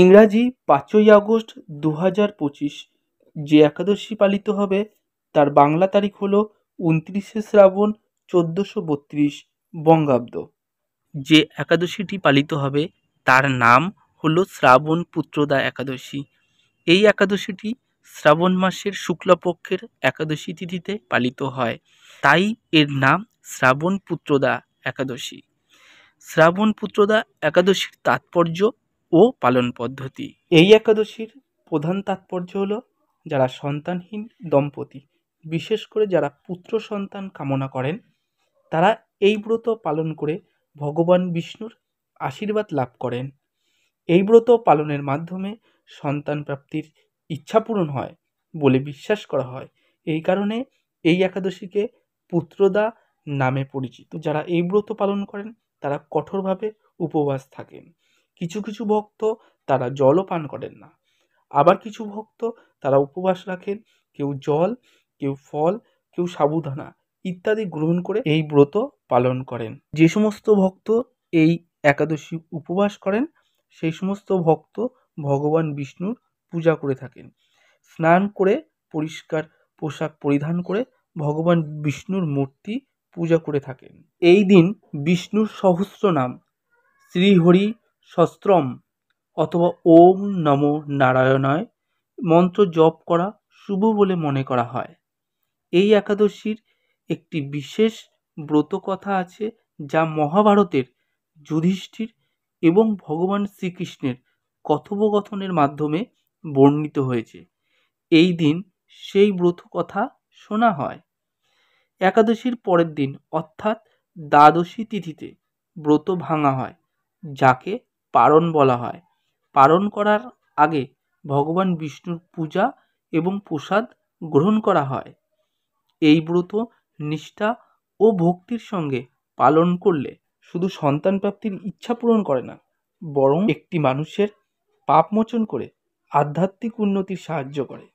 ইংরাজি ৫ই আগস্ট ২০২৫ যে একাদশী পালিত হবে তার বাংলা তারিখ হলো ২৯শে শ্রাবণ ১৪৩২ বঙ্গাব্দ। যে একাদশীটি পালিত হবে তার নাম হলো শ্রাবণ পুত্রদা একাদশী। এই একাদশীটি শ্রাবণ মাসের শুক্লপক্ষের একাদশী তিথিতে পালিত হয়, তাই এর নাম শ্রাবণ পুত্রদা একাদশী। শ্রাবণ পুত্রদা একাদশীর তাৎপর্য ও পালন পদ্ধতি। এই একাদশীর প্রধান তাৎপর্য হলো যারা সন্তানহীন দম্পতি, বিশেষ করে যারা পুত্র সন্তান কামনা করেন, তারা এই ব্রত পালন করে ভগবান বিষ্ণুর আশীর্বাদ লাভ করেন। এই ব্রত পালনের মাধ্যমে সন্তান প্রাপ্তির ইচ্ছা পূরণ হয় বলে বিশ্বাস করা হয়। এই কারণে এই একাদশীকে পুত্রদা নামে পরিচিত। যারা এই ব্রত পালন করেন তারা কঠোরভাবে উপবাস থাকেন। কিছু কিছু ভক্ত তারা জলও পান করেন না। আবার কিছু ভক্ত তারা উপবাস রাখেন, কেউ জল, কেউ ফল, কেউ সাবুদানা ইত্যাদি গ্রহণ করে এই ব্রত পালন করেন। যে সমস্ত ভক্ত এই একাদশী উপবাস করেন সেই সমস্ত ভক্ত ভগবান বিষ্ণুর পূজা করে থাকেন। স্নান করে পরিষ্কার পোশাক পরিধান করে ভগবান বিষ্ণুর মূর্তি পূজা করে থাকেন। এই দিন বিষ্ণুর সহস্র নাম শ্রীহরি সহস্রম অথবা ওম নমো নারায়ণায় মন্ত্র জপ করা শুভ বলে মনে করা হয়। এই একাদশীর একটি বিশেষ ব্রত কথা আছে যা মহাভারতের যুধিষ্ঠির এবং ভগবান শ্রীকৃষ্ণের কথোপকথনের মাধ্যমে বর্ণিত হয়েছে। এই দিন সেই ব্রত কথা শোনা হয়। একাদশীর পরের দিন অর্থাৎ দ্বাদশী তিথিতে ব্রত ভাঙা হয়, যাকে পারণ বলা হয়। পারণ করার আগে ভগবান বিষ্ণুর পূজা এবং প্রসাদ গ্রহণ করা হয়। এই ব্রত নিষ্ঠা ও ভক্তির সঙ্গে পালন করলে শুধু সন্তান প্রাপ্তির ইচ্ছা পূরণ করে না, বরং একটি মানুষের পাপ মোচন করে আধ্যাত্মিক উন্নতির সাহায্য করে।